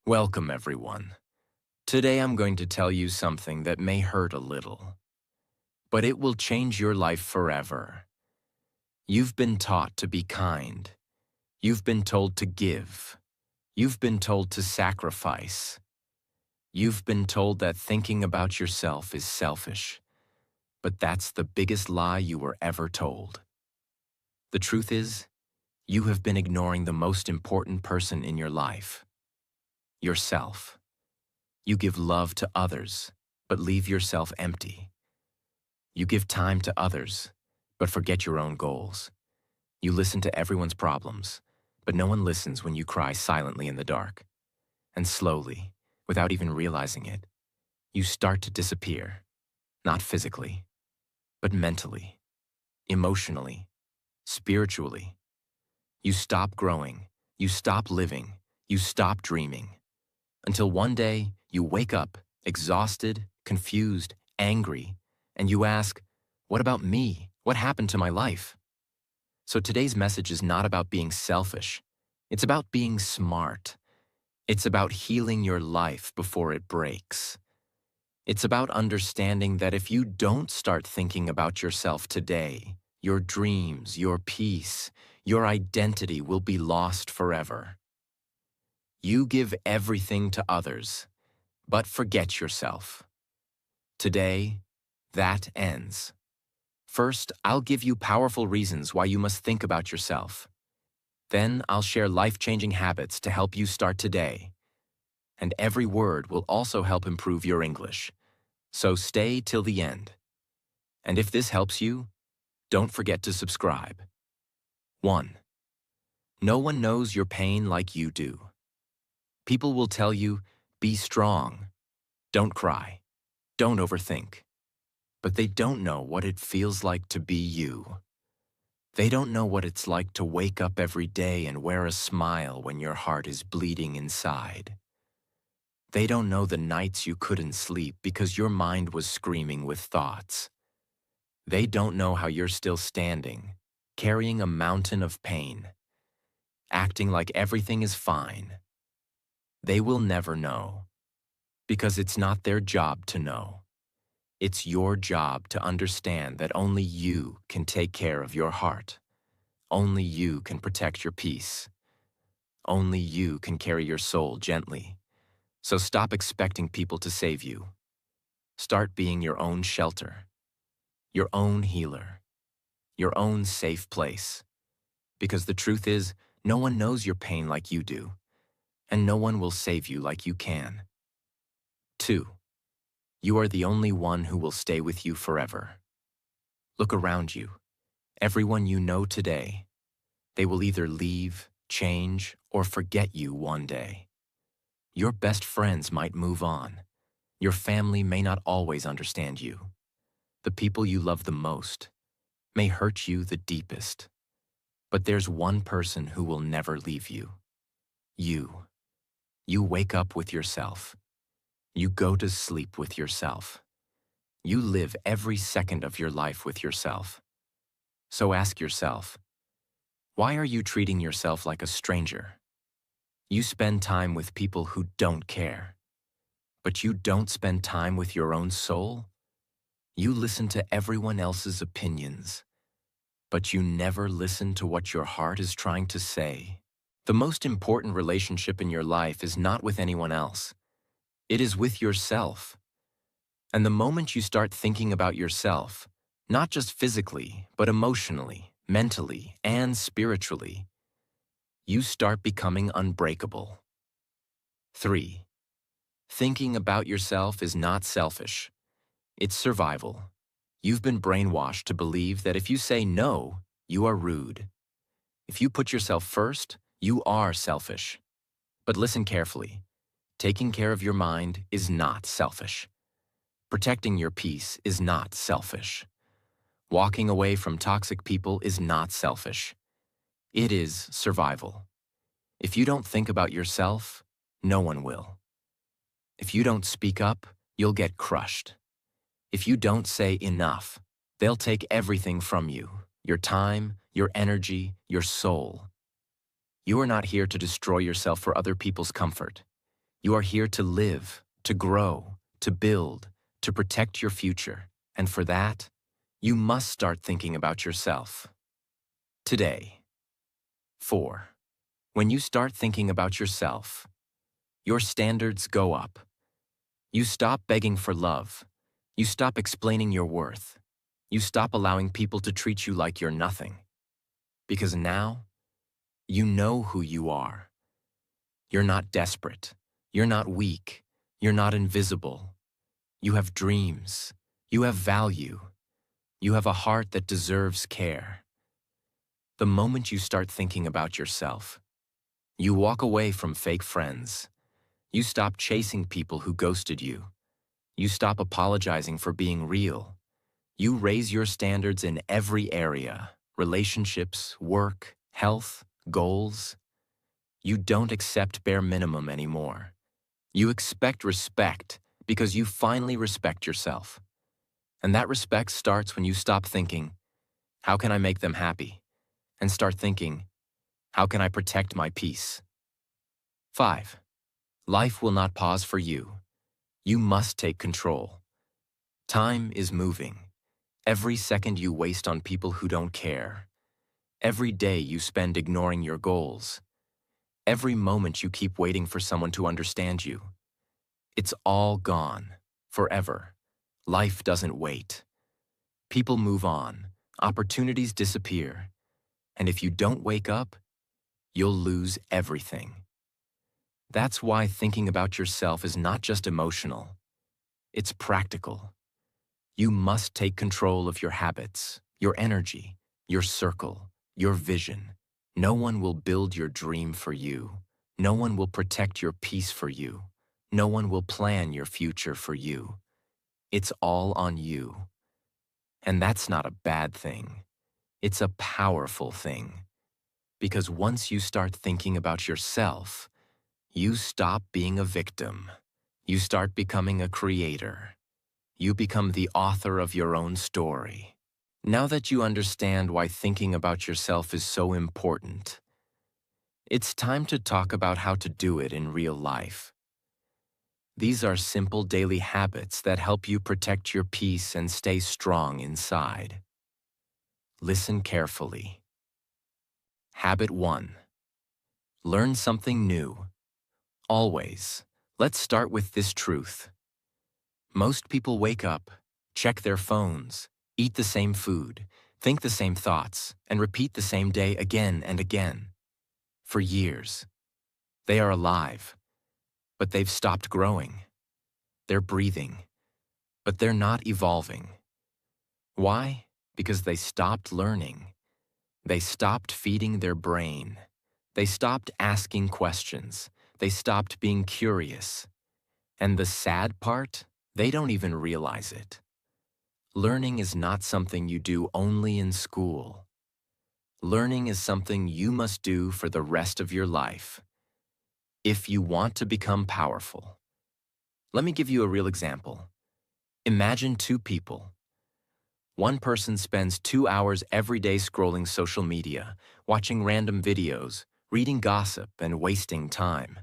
Welcome, everyone. Today I'm going to tell you something that may hurt a little, but it will change your life forever. You've been taught to be kind. You've been told to give. You've been told to sacrifice. You've been told that thinking about yourself is selfish, but that's the biggest lie you were ever told. The truth is, you have been ignoring the most important person in your life, yourself. You give love to others, but leave yourself empty. You give time to others, but forget your own goals. You listen to everyone's problems, but no one listens when you cry silently in the dark. And slowly, without even realizing it, you start to disappear, not physically, but mentally, emotionally, spiritually. You stop growing, you stop living, you stop dreaming, until one day you wake up exhausted, confused, angry, and you ask, what about me? What happened to my life? So today's message is not about being selfish. It's about being smart. It's about healing your life before it breaks. It's about understanding that if you don't start thinking about yourself today, your dreams, your peace, your identity will be lost forever. You give everything to others, but forget yourself. Today, that ends. First, I'll give you powerful reasons why you must think about yourself. Then, I'll share life-changing habits to help you start today. And every word will also help improve your English. So stay till the end. And if this helps you, don't forget to subscribe. 1. No one knows your pain like you do. People will tell you, be strong, don't cry, don't overthink. But they don't know what it feels like to be you. They don't know what it's like to wake up every day and wear a smile when your heart is bleeding inside. They don't know the nights you couldn't sleep because your mind was screaming with thoughts. They don't know how you're still standing, carrying a mountain of pain, acting like everything is fine. They will never know, because it's not their job to know. It's your job to understand that only you can take care of your heart. Only you can protect your peace. Only you can carry your soul gently. So stop expecting people to save you. Start being your own shelter, your own healer, your own safe place. Because the truth is, no one knows your pain like you do, and no one will save you like you can. 2. You are the only one who will stay with you forever. Look around you. Everyone you know today, they will either leave, change, or forget you one day. Your best friends might move on. Your family may not always understand you. The people you love the most may hurt you the deepest. But there's one person who will never leave you. You. You wake up with yourself. You go to sleep with yourself. You live every second of your life with yourself. So ask yourself, why are you treating yourself like a stranger? You spend time with people who don't care. But you don't spend time with your own soul? You listen to everyone else's opinions, but you never listen to what your heart is trying to say. The most important relationship in your life is not with anyone else. It is with yourself. And the moment you start thinking about yourself, not just physically, but emotionally, mentally, and spiritually, you start becoming unbreakable. 3. Thinking about yourself is not selfish. It's survival. You've been brainwashed to believe that if you say no, you are rude. If you put yourself first, you are selfish. But listen carefully. Taking care of your mind is not selfish. Protecting your peace is not selfish. Walking away from toxic people is not selfish. It is survival. If you don't think about yourself, no one will. If you don't speak up, you'll get crushed. If you don't say enough, they'll take everything from you, your time, your energy, your soul. You are not here to destroy yourself for other people's comfort. You are here to live, to grow, to build, to protect your future. And for that, you must start thinking about yourself. Today. 4. When you start thinking about yourself, your standards go up. You stop begging for love. You stop explaining your worth. You stop allowing people to treat you like you're nothing. Because now, you know who you are. You're not desperate. You're not weak. You're not invisible. You have dreams. You have value. You have a heart that deserves care. The moment you start thinking about yourself, you walk away from fake friends. You stop chasing people who ghosted you. You stop apologizing for being real. You raise your standards in every area: relationships, work, health, goals. You don't accept bare minimum anymore. You expect respect because you finally respect yourself. And that respect starts when you stop thinking, how can I make them happy? And start thinking, how can I protect my peace? 5. Life will not pause for you. You must take control. Time is moving. Every second you waste on people who don't care. Every day you spend ignoring your goals. Every moment you keep waiting for someone to understand you. It's all gone, forever. Life doesn't wait. People move on. Opportunities disappear. And if you don't wake up, you'll lose everything. That's why thinking about yourself is not just emotional. It's practical. You must take control of your habits, your energy, your circle, your vision. No one will build your dream for you. No one will protect your peace for you. No one will plan your future for you. It's all on you. And that's not a bad thing. It's a powerful thing. Because once you start thinking about yourself, you stop being a victim. You start becoming a creator. You become the author of your own story. Now that you understand why thinking about yourself is so important, it's time to talk about how to do it in real life. These are simple daily habits that help you protect your peace and stay strong inside. Listen carefully. Habit 1. Learn something new. Always. Let's start with this truth. Most people wake up, check their phones, eat the same food, think the same thoughts, and repeat the same day again and again. For years. They are alive, but they've stopped growing. They're breathing, but they're not evolving. Why? Because they stopped learning. They stopped feeding their brain. They stopped asking questions. They stopped being curious. And the sad part? They don't even realize it. Learning is not something you do only in school. Learning is something you must do for the rest of your life. If you want to become powerful. Let me give you a real example. Imagine two people. One person spends 2 hours every day scrolling social media, watching random videos, reading gossip, and wasting time.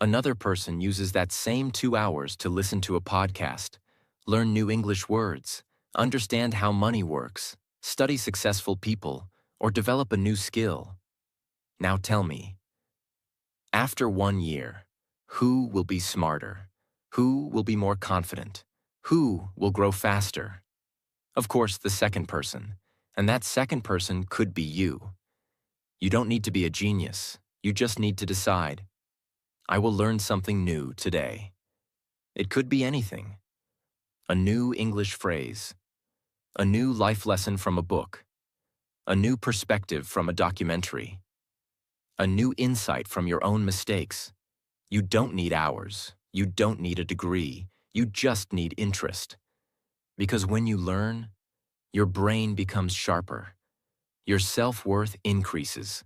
Another person uses that same 2 hours to listen to a podcast, learn new English words, understand how money works, study successful people, or develop a new skill. Now tell me, after 1 year, who will be smarter? Who will be more confident? Who will grow faster? Of course, the second person. And that second person could be you. You don't need to be a genius. You just need to decide, I will learn something new today. It could be anything. A new English phrase. A new life lesson from a book. A new perspective from a documentary. A new insight from your own mistakes. You don't need hours. You don't need a degree. You just need interest. Because when you learn, your brain becomes sharper. Your self-worth increases.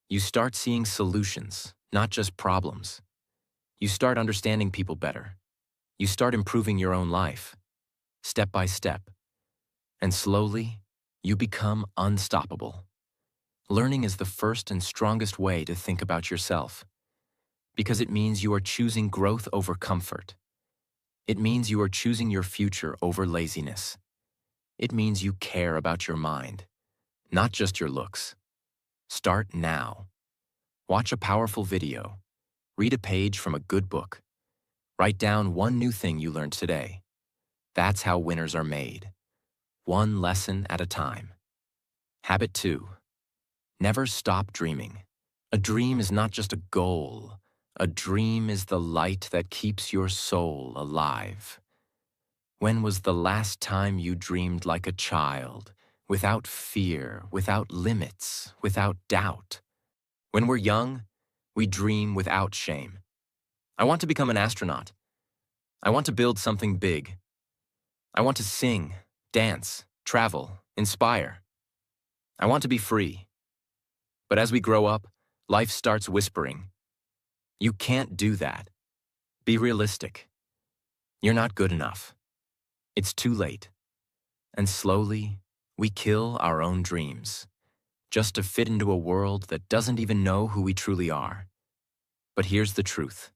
You start seeing solutions, not just problems. You start understanding people better. You start improving your own life, step by step. And slowly, you become unstoppable. Learning is the first and strongest way to think about yourself. Because it means you are choosing growth over comfort. It means you are choosing your future over laziness. It means you care about your mind, not just your looks. Start now. Watch a powerful video. Read a page from a good book. Write down one new thing you learned today. That's how winners are made. One lesson at a time. Habit 2. Never stop dreaming. A dream is not just a goal. A dream is the light that keeps your soul alive. When was the last time you dreamed like a child, without fear, without limits, without doubt? When we're young, we dream without shame. I want to become an astronaut. I want to build something big. I want to sing, dance, travel, inspire. I want to be free. But as we grow up, life starts whispering, "You can't do that. Be realistic. You're not good enough. It's too late." And slowly, we kill our own dreams, just to fit into a world that doesn't even know who we truly are. But here's the truth.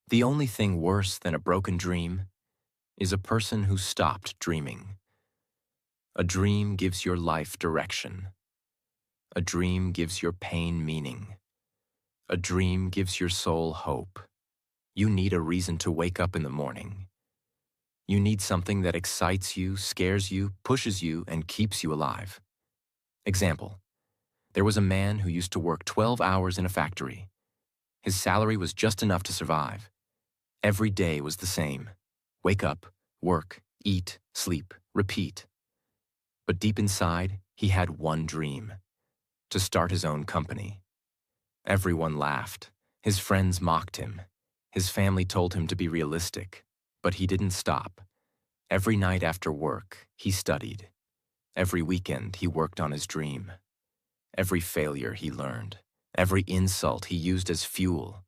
The only thing worse than a broken dream is a person who stopped dreaming. A dream gives your life direction. A dream gives your pain meaning. A dream gives your soul hope. You need a reason to wake up in the morning. You need something that excites you, scares you, pushes you, and keeps you alive. Example: there was a man who used to work 12 hours in a factory. His salary was just enough to survive. Every day was the same. Wake up, work, eat, sleep, repeat. But deep inside, he had one dream: to start his own company. Everyone laughed. His friends mocked him. His family told him to be realistic. But he didn't stop. Every night after work, he studied. Every weekend, he worked on his dream. Every failure he learned. Every insult he used as fuel.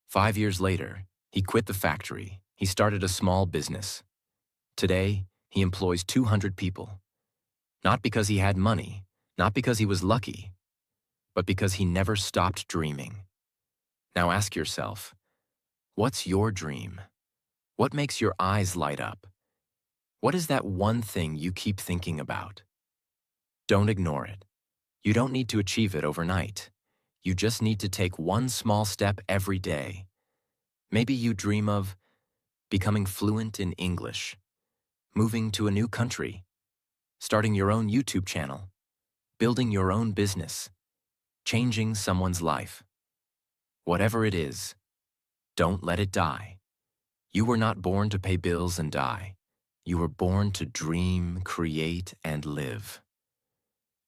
5 years later, he quit the factory. He started a small business. Today, he employs 200 people. Not because he had money, not because he was lucky, but because he never stopped dreaming. Now ask yourself, what's your dream? What makes your eyes light up? What is that one thing you keep thinking about? Don't ignore it. You don't need to achieve it overnight. You just need to take one small step every day. Maybe you dream of becoming fluent in English, moving to a new country, starting your own YouTube channel, building your own business, changing someone's life. Whatever it is, don't let it die. You were not born to pay bills and die. You were born to dream, create, and live.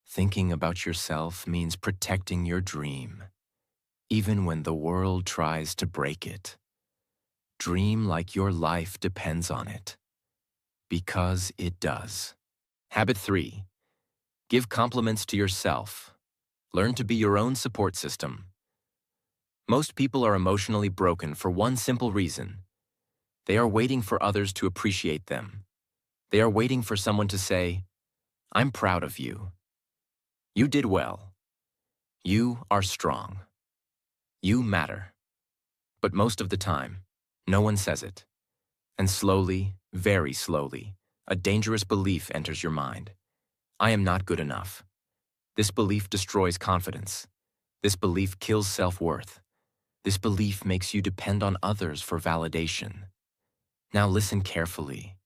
Thinking about yourself means protecting your dream, even when the world tries to break it. Dream like your life depends on it, because it does. Habit 3. Give compliments to yourself. Learn to be your own support system. Most people are emotionally broken for one simple reason. They are waiting for others to appreciate them. They are waiting for someone to say, "I'm proud of you. You did well. You are strong. You matter." But most of the time, no one says it. And slowly, very slowly, a dangerous belief enters your mind. I am not good enough. This belief destroys confidence. This belief kills self-worth. This belief makes you depend on others for validation. Now listen carefully.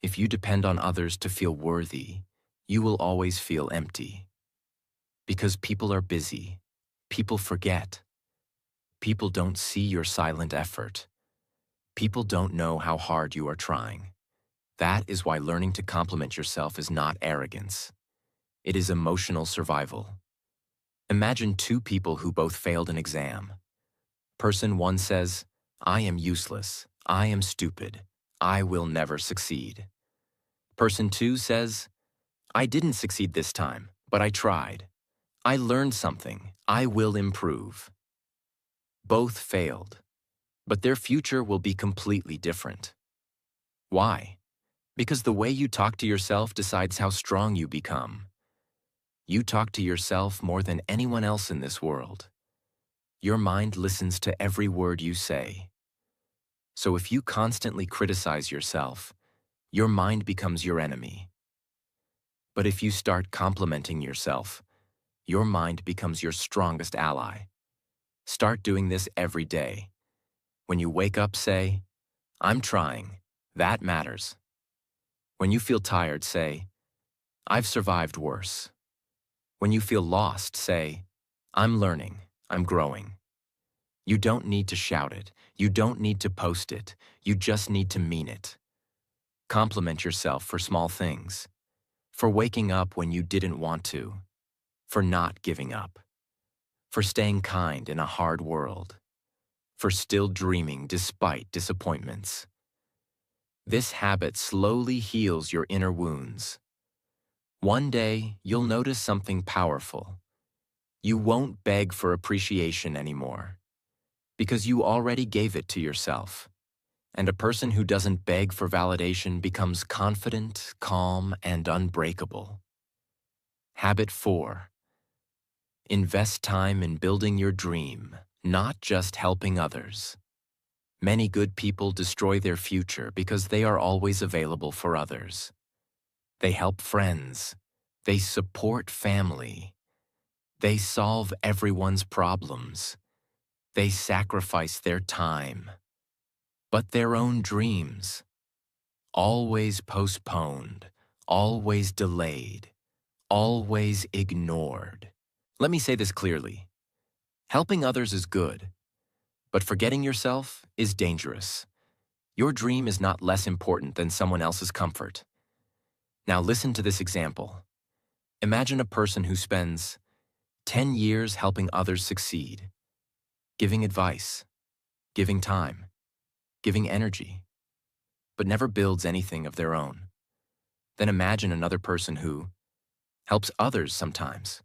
If you depend on others to feel worthy, you will always feel empty. Because people are busy. People forget. People don't see your silent effort. People don't know how hard you are trying. That is why learning to compliment yourself is not arrogance. It is emotional survival. Imagine two people who both failed an exam. Person 1 says, "I am useless. I am stupid. I will never succeed." Person 2 says, "I didn't succeed this time, but I tried. I learned something. I will improve." Both failed, but their future will be completely different. Why? Because the way you talk to yourself decides how strong you become. You talk to yourself more than anyone else in this world. Your mind listens to every word you say. So if you constantly criticize yourself, your mind becomes your enemy. But if you start complimenting yourself, your mind becomes your strongest ally. Start doing this every day. When you wake up, say, "I'm trying. That matters." When you feel tired, say, "I've survived worse." When you feel lost, say, "I'm learning. I'm growing." You don't need to shout it. You don't need to post it. You just need to mean it. Compliment yourself for small things. For waking up when you didn't want to. For not giving up. For staying kind in a hard world. For still dreaming despite disappointments. This habit slowly heals your inner wounds. One day, you'll notice something powerful. You won't beg for appreciation anymore, because you already gave it to yourself. And a person who doesn't beg for validation becomes confident, calm, and unbreakable. Habit 4. Invest time in building your dream, not just helping others. Many good people destroy their future because they are always available for others. They help friends. They support family. They solve everyone's problems. They sacrifice their time. But their own dreams, always postponed, always delayed, always ignored. Let me say this clearly. Helping others is good, but forgetting yourself is dangerous. Your dream is not less important than someone else's comfort. Now listen to this example. Imagine a person who spends 10 years helping others succeed, giving advice, giving time, giving energy, but never builds anything of their own. Then imagine another person who helps others sometimes,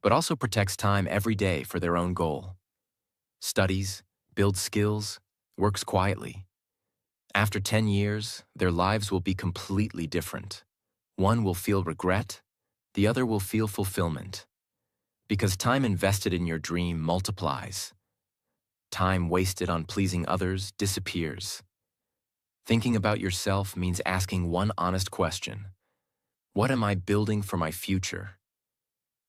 but also protects time every day for their own goal, studies, builds skills, works quietly. After 10 years, their lives will be completely different. One will feel regret, the other will feel fulfillment. Because time invested in your dream multiplies. Time wasted on pleasing others disappears. Thinking about yourself means asking one honest question. What am I building for my future?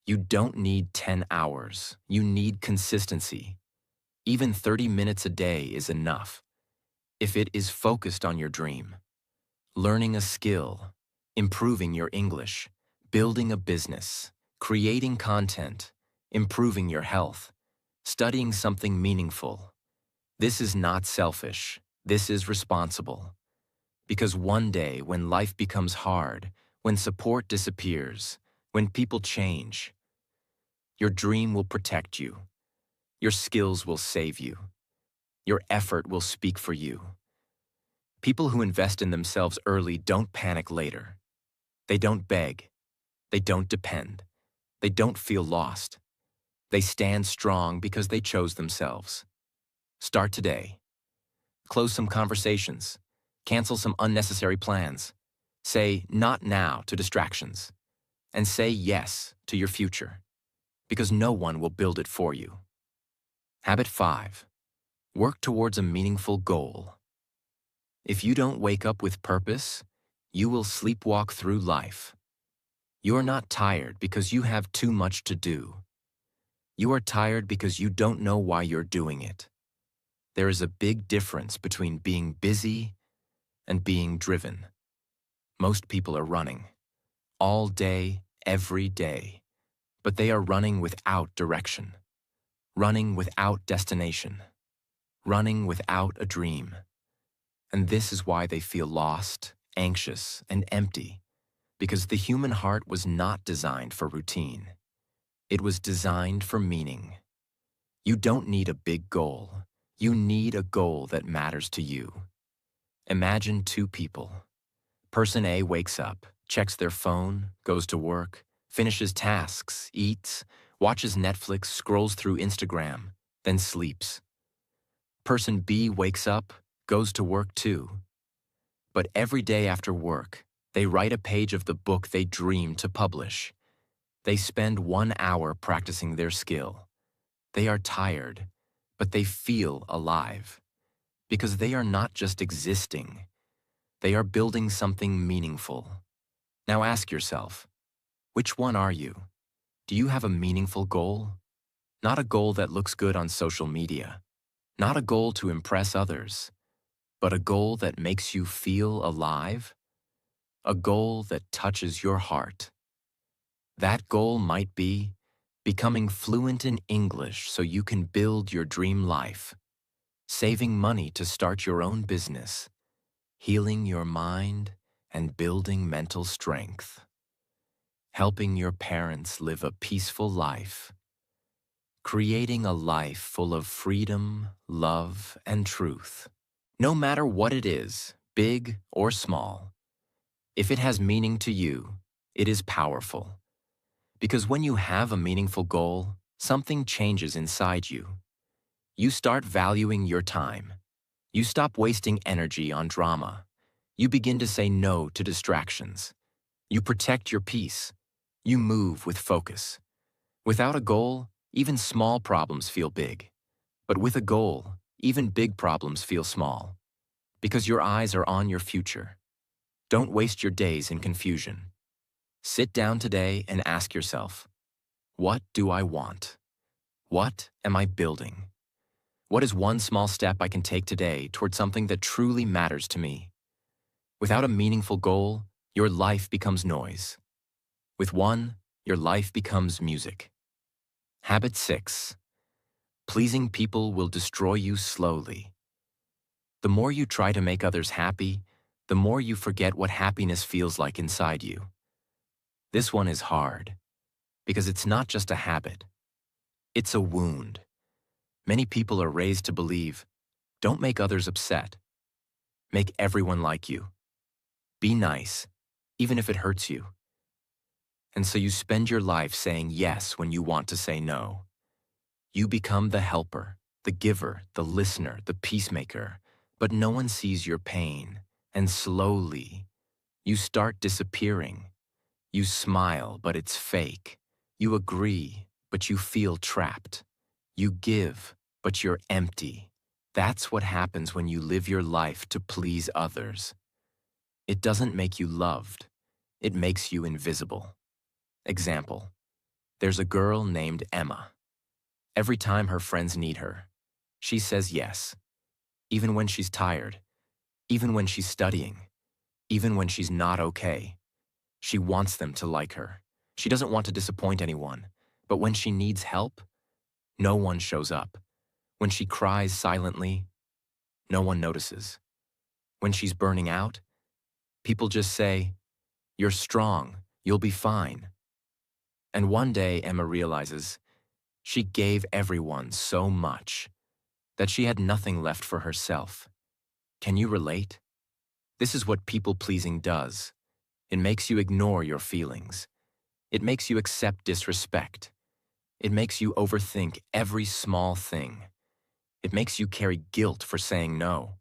You don't need 10 hours. You need consistency. Even 30 minutes a day is enough. If it is focused on your dream, learning a skill, improving your English, building a business, creating content, improving your health, studying something meaningful. This is not selfish. This is responsible. Because one day, when life becomes hard, when support disappears, when people change, your dream will protect you. Your skills will save you. Your effort will speak for you. People who invest in themselves early don't panic later. They don't beg. They don't depend. They don't feel lost. They stand strong because they chose themselves. Start today. Close some conversations. Cancel some unnecessary plans. Say not now to distractions. And say yes to your future, because no one will build it for you. Habit 5. Work towards a meaningful goal. If you don't wake up with purpose, you will sleepwalk through life. You are not tired because you have too much to do. You are tired because you don't know why you're doing it. There is a big difference between being busy and being driven. Most people are running, all day, every day, but they are running without direction, running without destination, running without a dream. And this is why they feel lost, anxious, and empty, because the human heart was not designed for routine. It was designed for meaning. You don't need a big goal. You need a goal that matters to you. Imagine two people. Person A wakes up, checks their phone, goes to work, finishes tasks, eats, watches Netflix, scrolls through Instagram, then sleeps. Person B wakes up, goes to work too. But every day after work, they write a page of the book they dream to publish. They spend 1 hour practicing their skill. They are tired, but they feel alive because they are not just existing, they are building something meaningful. Now ask yourself, which one are you? Do you have a meaningful goal? Not a goal that looks good on social media, not a goal to impress others, but a goal that makes you feel alive, a goal that touches your heart. That goal might be becoming fluent in English so you can build your dream life, saving money to start your own business, healing your mind and building mental strength, helping your parents live a peaceful life, creating a life full of freedom, love, and truth. No matter what it is, big or small, if it has meaning to you, it is powerful. Because when you have a meaningful goal, something changes inside you. You start valuing your time. You stop wasting energy on drama. You begin to say no to distractions. You protect your peace. You move with focus. Without a goal, even small problems feel big. But with a goal, even big problems feel small. Because your eyes are on your future. Don't waste your days in confusion. Sit down today and ask yourself, what do I want? What am I building? What is one small step I can take today toward something that truly matters to me? Without a meaningful goal, your life becomes noise. With one, your life becomes music. Habit 6. Pleasing people will destroy you slowly. The more you try to make others happy, the more you forget what happiness feels like inside you. This one is hard, because it's not just a habit. It's a wound. Many people are raised to believe, don't make others upset. Make everyone like you. Be nice, even if it hurts you. And so you spend your life saying yes when you want to say no. You become the helper, the giver, the listener, the peacemaker, but no one sees your pain, and slowly, you start disappearing. You smile, but it's fake. You agree, but you feel trapped. You give, but you're empty. That's what happens when you live your life to please others. It doesn't make you loved. It makes you invisible. Example, there's a girl named Emma. Every time her friends need her, she says yes. Even when she's tired, even when she's studying, even when she's not okay. She wants them to like her. She doesn't want to disappoint anyone. But when she needs help, no one shows up. When she cries silently, no one notices. When she's burning out, people just say, "You're strong, you'll be fine." And one day Emma realizes she gave everyone so much that she had nothing left for herself. Can you relate? This is what people-pleasing does. It makes you ignore your feelings. It makes you accept disrespect. It makes you overthink every small thing. It makes you carry guilt for saying no.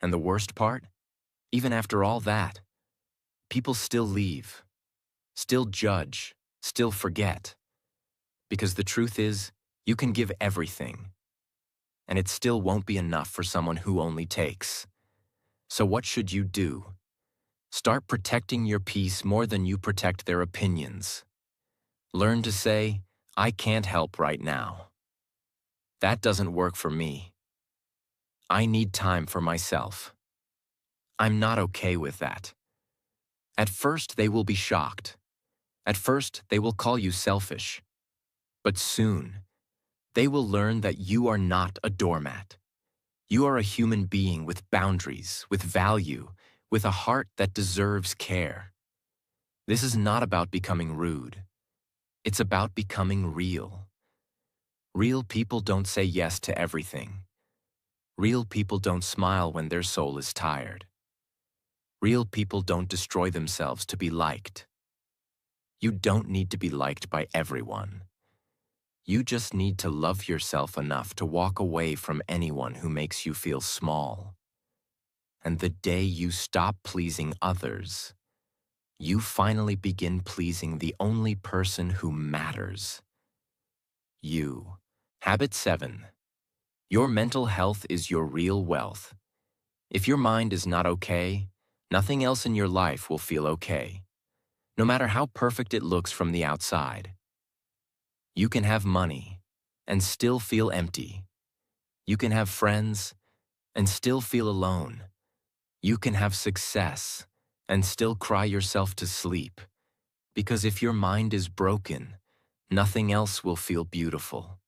And the worst part? Even after all that, people still leave, still judge, still forget. Because the truth is, you can give everything, and it still won't be enough for someone who only takes. So what should you do? Start protecting your peace more than you protect their opinions. Learn to say, I can't help right now. That doesn't work for me. I need time for myself. I'm not okay with that. At first, they will be shocked. At first, they will call you selfish. But soon, they will learn that you are not a doormat. You are a human being with boundaries, with value, with a heart that deserves care. This is not about becoming rude. It's about becoming real. Real people don't say yes to everything. Real people don't smile when their soul is tired. Real people don't destroy themselves to be liked. You don't need to be liked by everyone. You just need to love yourself enough to walk away from anyone who makes you feel small. And the day you stop pleasing others, you finally begin pleasing the only person who matters. You. Habit 7. Your mental health is your real wealth. If your mind is not okay, nothing else in your life will feel okay, no matter how perfect it looks from the outside. You can have money and still feel empty. You can have friends and still feel alone. You can have success and still cry yourself to sleep. Because if your mind is broken, nothing else will feel beautiful.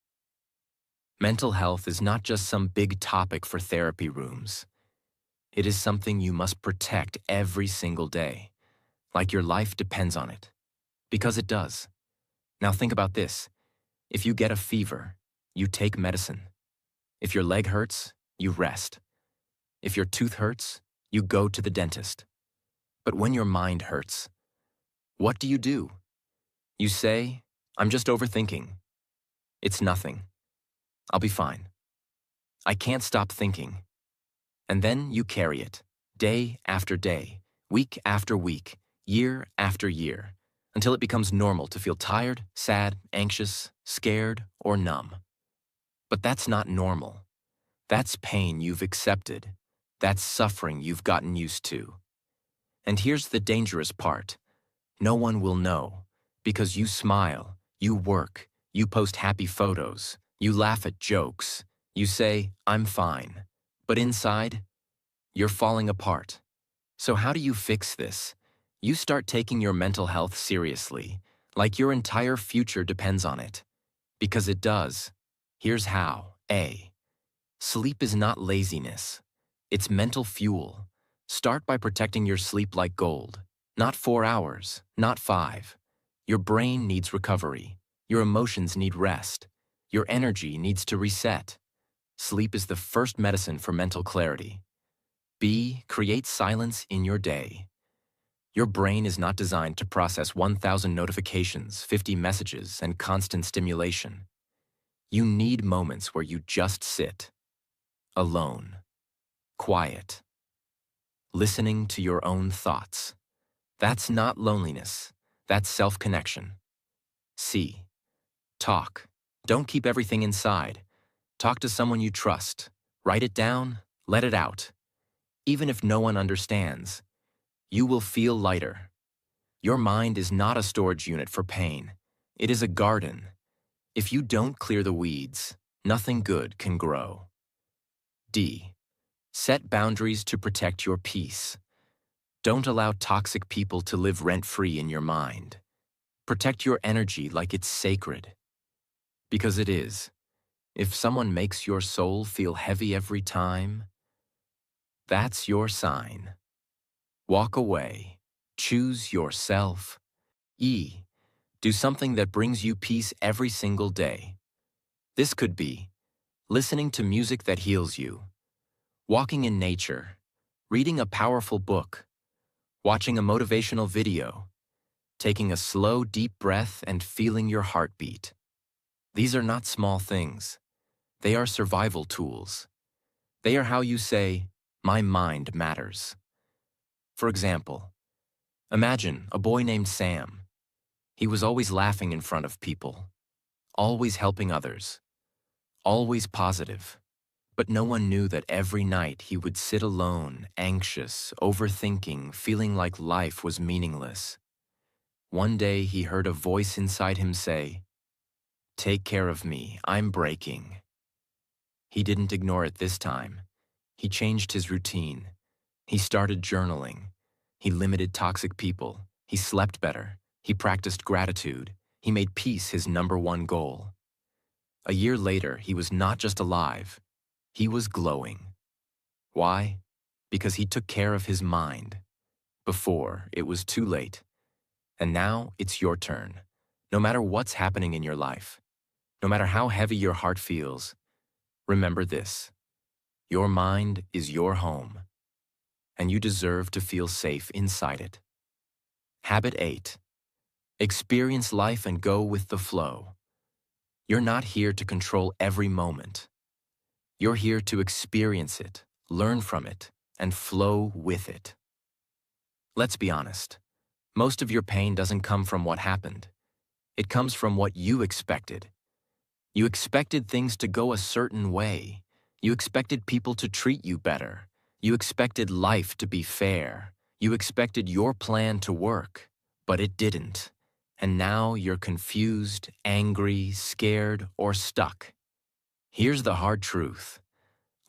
Mental health is not just some big topic for therapy rooms. It is something you must protect every single day, like your life depends on it. Because it does. Now think about this. If you get a fever, you take medicine. If your leg hurts, you rest. If your tooth hurts, you go to the dentist. But when your mind hurts, what do? You say, I'm just overthinking. It's nothing. I'll be fine. I can't stop thinking. And then you carry it, day after day, week after week, year after year, until it becomes normal to feel tired, sad, anxious, scared, or numb. But that's not normal. That's pain you've accepted. That's suffering you've gotten used to. And here's the dangerous part. No one will know, because you smile, you work, you post happy photos, you laugh at jokes, you say, I'm fine. But inside, you're falling apart. So how do you fix this? You start taking your mental health seriously, like your entire future depends on it. Because it does. Here's how. A. Sleep is not laziness. It's mental fuel. Start by protecting your sleep like gold. Not 4 hours, not 5. Your brain needs recovery. Your emotions need rest. Your energy needs to reset. Sleep is the first medicine for mental clarity. B. Create silence in your day. Your brain is not designed to process 1,000 notifications, 50 messages, and constant stimulation. You need moments where you just sit, alone, quiet, listening to your own thoughts. That's not loneliness. That's self-connection. C. Talk. Don't keep everything inside. Talk to someone you trust. Write it down, let it out. Even if no one understands, you will feel lighter. Your mind is not a storage unit for pain. It is a garden. If you don't clear the weeds, nothing good can grow. D. Set boundaries to protect your peace. Don't allow toxic people to live rent-free in your mind. Protect your energy like it's sacred. Because it is. If someone makes your soul feel heavy every time, that's your sign. Walk away. Choose yourself. E. Do something that brings you peace every single day. This could be listening to music that heals you, walking in nature, reading a powerful book, watching a motivational video, taking a slow, deep breath and feeling your heartbeat. These are not small things. They are survival tools. They are how you say, my mind matters. For example, imagine a boy named Sam. He was always laughing in front of people, always helping others, always positive. But no one knew that every night he would sit alone, anxious, overthinking, feeling like life was meaningless. One day he heard a voice inside him say, "Take care of me, I'm breaking." He didn't ignore it this time. He changed his routine. He started journaling. He limited toxic people. He slept better. He practiced gratitude. He made peace his #1 goal. A year later, he was not just alive. He was glowing. Why? Because he took care of his mind. Before, it was too late. And now, it's your turn. No matter what's happening in your life, no matter how heavy your heart feels, remember this. Your mind is your home, and you deserve to feel safe inside it. Habit 8. Experience life and go with the flow. You're not here to control every moment. You're here to experience it, learn from it, and flow with it. Let's be honest. Most of your pain doesn't come from what happened. It comes from what you expected. You expected things to go a certain way. You expected people to treat you better. You expected life to be fair. You expected your plan to work, but it didn't. And now you're confused, angry, scared, or stuck. Here's the hard truth.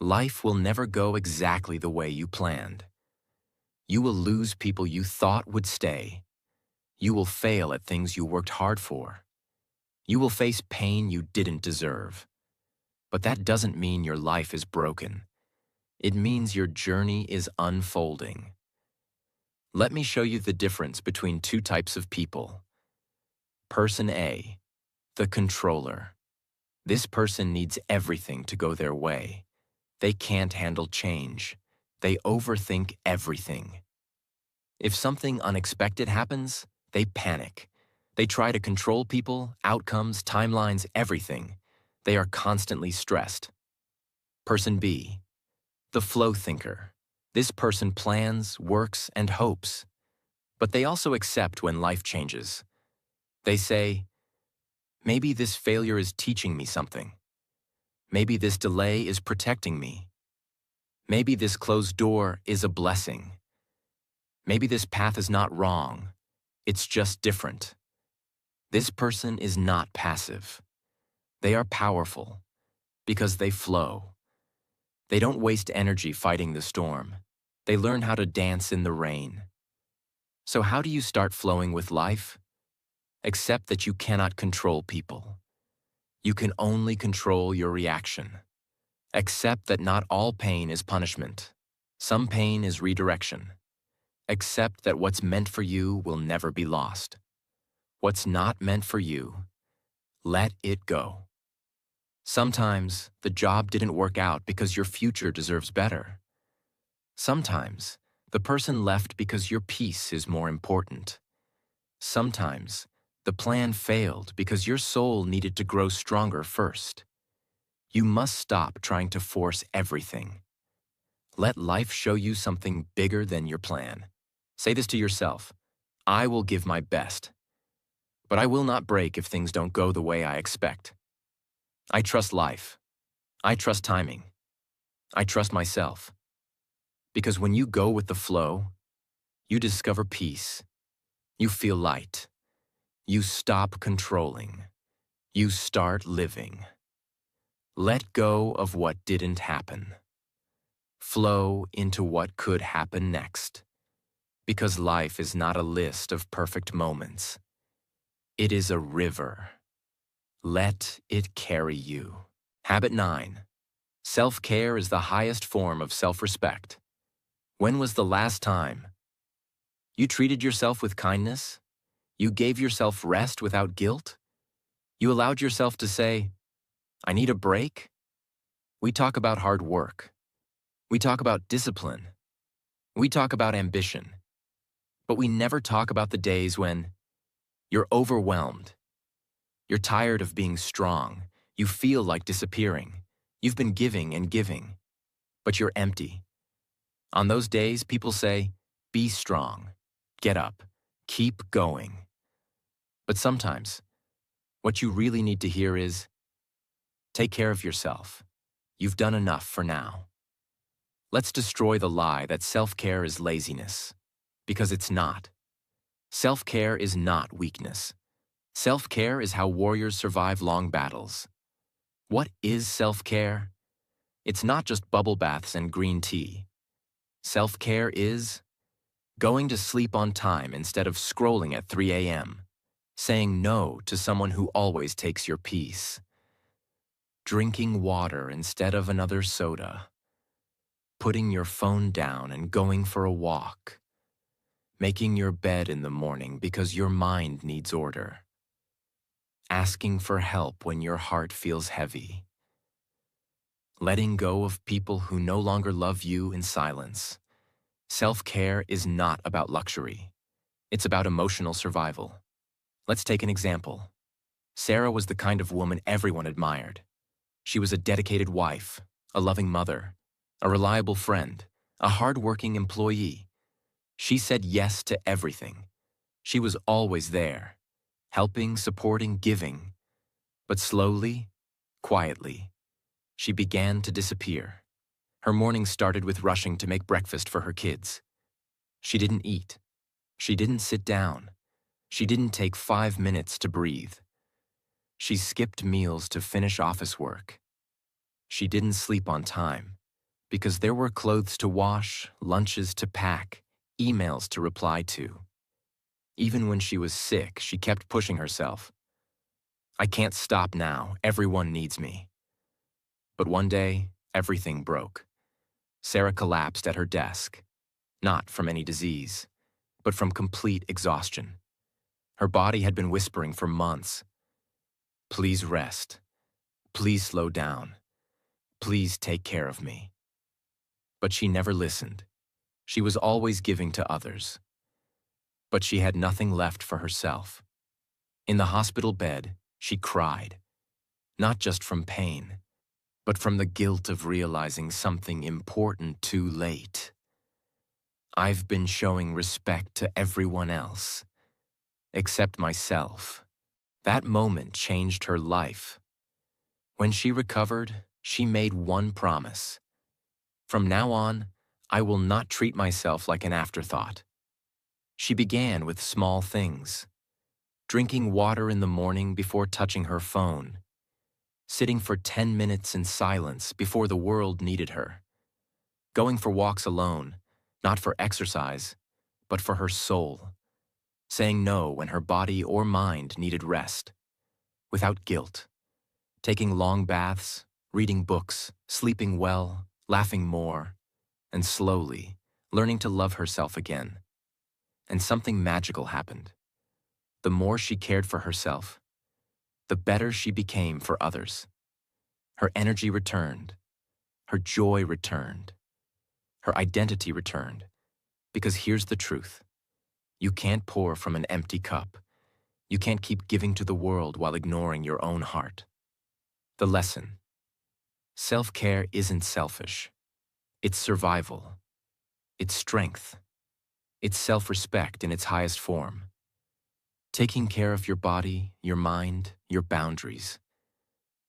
Life will never go exactly the way you planned. You will lose people you thought would stay. You will fail at things you worked hard for. You will face pain you didn't deserve. But that doesn't mean your life is broken. It means your journey is unfolding. Let me show you the difference between two types of people. Person A, the controller. This person needs everything to go their way. They can't handle change. They overthink everything. If something unexpected happens, they panic. They try to control people, outcomes, timelines, everything. They are constantly stressed. Person B, the flow thinker. This person plans, works, and hopes. But they also accept when life changes. They say, maybe this failure is teaching me something. Maybe this delay is protecting me. Maybe this closed door is a blessing. Maybe this path is not wrong. It's just different. This person is not passive. They are powerful because they flow. They don't waste energy fighting the storm. They learn how to dance in the rain. So how do you start flowing with life? Accept that you cannot control people. You can only control your reaction. Accept that not all pain is punishment. Some pain is redirection. Accept that what's meant for you will never be lost. What's not meant for you, let it go. Sometimes the job didn't work out because your future deserves better. Sometimes the person left because your peace is more important. Sometimes the plan failed because your soul needed to grow stronger first. You must stop trying to force everything. Let life show you something bigger than your plan. Say this to yourself, I will give my best, but I will not break if things don't go the way I expect. I trust life. I trust timing. I trust myself. Because when you go with the flow, you discover peace. You feel light. You stop controlling. You start living. Let go of what didn't happen. Flow into what could happen next. Because life is not a list of perfect moments. It is a river. Let it carry you. Habit 9. Self-care is the highest form of self-respect. When was the last time you treated yourself with kindness? You gave yourself rest without guilt? You allowed yourself to say, I need a break? We talk about hard work. We talk about discipline. We talk about ambition. But we never talk about the days when you're overwhelmed. You're tired of being strong. You feel like disappearing. You've been giving and giving, but you're empty. On those days, people say, be strong, get up, keep going. But sometimes, what you really need to hear is, take care of yourself. You've done enough for now. Let's destroy the lie that self-care is laziness, because it's not. Self-care is not weakness. Self-care is how warriors survive long battles. What is self-care? It's not just bubble baths and green tea. Self-care is going to sleep on time instead of scrolling at 3 a.m., saying no to someone who always takes your peace, drinking water instead of another soda, putting your phone down and going for a walk, making your bed in the morning because your mind needs order, asking for help when your heart feels heavy, letting go of people who no longer love you in silence. Self-care is not about luxury. It's about emotional survival. Let's take an example. Sarah was the kind of woman everyone admired. She was a dedicated wife, a loving mother, a reliable friend, a hard-working employee. She said yes to everything. She was always there, helping, supporting, giving. But slowly, Quietly, she began to disappear. Her morning started with rushing to make breakfast for her kids. She didn't eat. She didn't sit down. She didn't take 5 minutes to breathe. She skipped meals to finish office work. She didn't sleep on time because there were clothes to wash, lunches to pack, emails to reply to. Even when she was sick, she kept pushing herself. I can't stop now. Everyone needs me. But one day, everything broke. Sarah collapsed at her desk, not from any disease, but from complete exhaustion. Her body had been whispering for months. Please rest. Please slow down. Please take care of me. But she never listened. She was always giving to others. But she had nothing left for herself. In the hospital bed, she cried, not just from pain, but from the guilt of realizing something important too late. I've been showing respect to everyone else, except myself. That moment changed her life. When she recovered, she made one promise. From now on, I will not treat myself like an afterthought. She began with small things. Drinking water in the morning before touching her phone. Sitting for 10 minutes in silence before the world needed her. Going for walks alone, not for exercise, but for her soul. Saying no when her body or mind needed rest. Without guilt. Taking long baths, reading books, sleeping well, laughing more, and slowly learning to love herself again. And something magical happened. The more she cared for herself, the better she became for others. Her energy returned. Her joy returned. Her identity returned. Because here's the truth. You can't pour from an empty cup. You can't keep giving to the world while ignoring your own heart. The lesson. Self-care isn't selfish. It's survival. It's strength. It's self-respect in its highest form. Taking care of your body, your mind, your boundaries.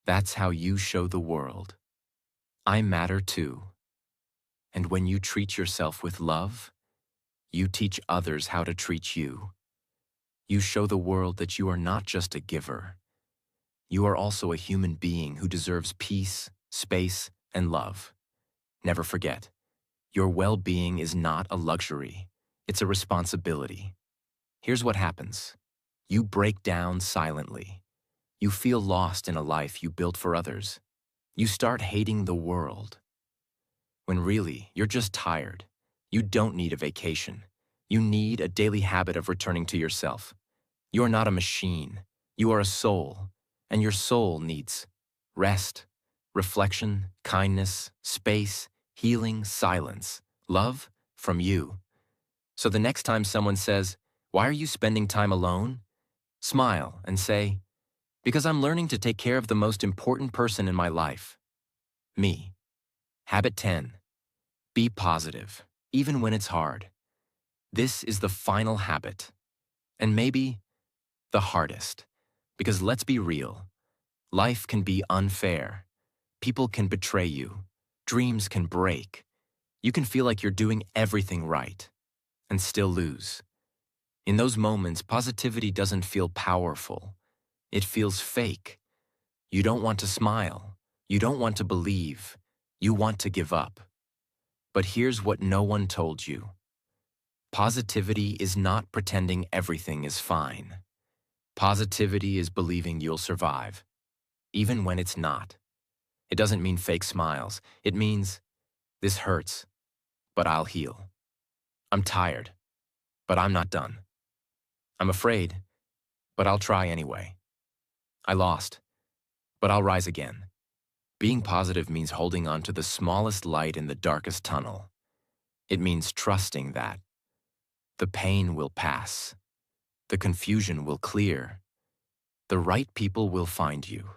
That's how you show the world. I matter too. And when you treat yourself with love, you teach others how to treat you. You show the world that you are not just a giver. You are also a human being who deserves peace, space, and love. Never forget, your well-being is not a luxury. It's a responsibility. Here's what happens. You break down silently. You feel lost in a life you built for others. You start hating the world. When really, you're just tired. You don't need a vacation. You need a daily habit of returning to yourself. You are not a machine. You are a soul. And your soul needs rest, reflection, kindness, space, healing, silence, love from you. So the next time someone says, "Why are you spending time alone?" Smile and say, "Because I'm learning to take care of the most important person in my life, me." Habit 10. Be positive, even when it's hard. This is the final habit, and maybe the hardest, because let's be real. Life can be unfair. People can betray you. Dreams can break. You can feel like you're doing everything right and still lose. In those moments, positivity doesn't feel powerful. It feels fake. You don't want to smile. You don't want to believe. You want to give up. But here's what no one told you. Positivity is not pretending everything is fine. Positivity is believing you'll survive, even when it's not. It doesn't mean fake smiles. It means, this hurts, but I'll heal. I'm tired, but I'm not done. I'm afraid, but I'll try anyway. I lost, but I'll rise again. Being positive means holding on to the smallest light in the darkest tunnel. It means trusting that the pain will pass, the confusion will clear, the right people will find you.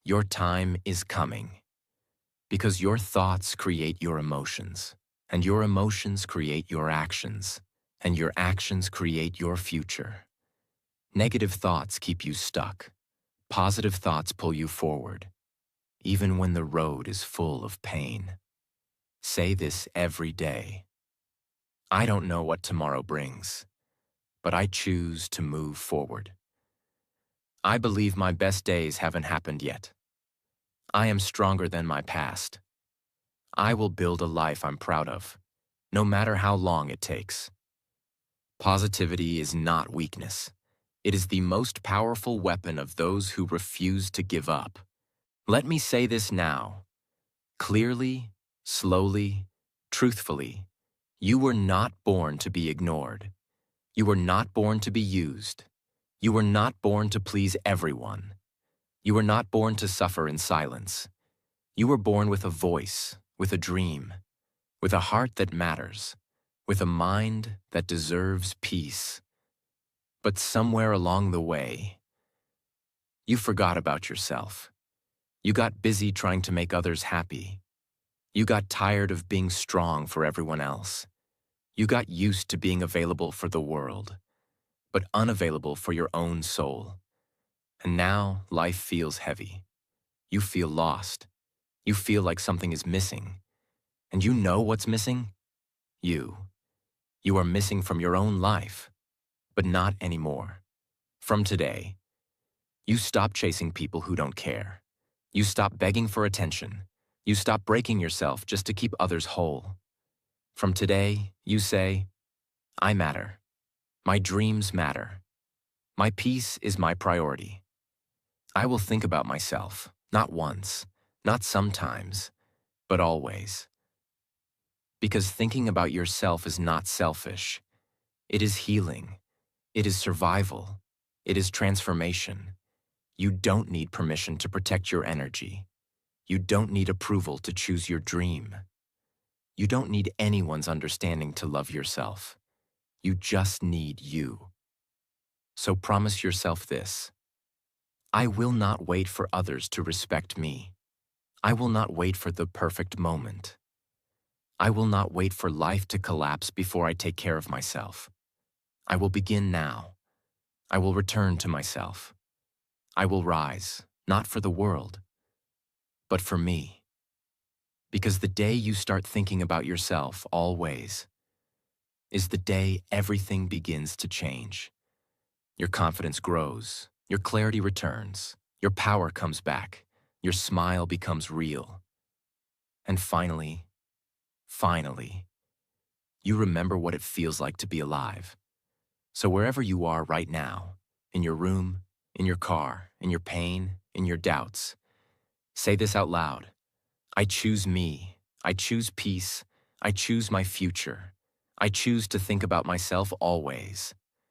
Your time is coming, because your thoughts create your emotions, and your emotions create your actions, and your actions create your future. Negative thoughts keep you stuck. Positive thoughts pull you forward, even when the road is full of pain. Say this every day. I don't know what tomorrow brings, but I choose to move forward. I believe my best days haven't happened yet. I am stronger than my past. I will build a life I'm proud of, no matter how long it takes. Positivity is not weakness. It is the most powerful weapon of those who refuse to give up. Let me say this now, clearly, slowly, truthfully. You were not born to be ignored. You were not born to be used. You were not born to please everyone. You were not born to suffer in silence. You were born with a voice, with a dream, with a heart that matters, with a mind that deserves peace. But somewhere along the way, you forgot about yourself. You got busy trying to make others happy. You got tired of being strong for everyone else. You got used to being available for the world, but unavailable for your own soul. And now life feels heavy. You feel lost. You feel like something is missing. And you know what's missing? You. You are missing from your own life, but not anymore. From today, you stop chasing people who don't care. You stop begging for attention. You stop breaking yourself just to keep others whole. From today, you say, I matter. My dreams matter. My peace is my priority. I will think about myself, not once, not sometimes, but always. Because thinking about yourself is not selfish. It is healing. It is survival. It is transformation. You don't need permission to protect your energy. You don't need approval to choose your dream. You don't need anyone's understanding to love yourself. You just need you. So promise yourself this. I will not wait for others to respect me. I will not wait for the perfect moment. I will not wait for life to collapse before I take care of myself. I will begin now. I will return to myself. I will rise, not for the world, but for me. Because the day you start thinking about yourself always is the day everything begins to change. Your confidence grows, your clarity returns, your power comes back, your smile becomes real. And finally, you remember what it feels like to be alive. So wherever you are right now, in your room, in your car, in your pain, in your doubts, say this out loud. I choose me. I choose peace. I choose my future. I choose to think about myself always.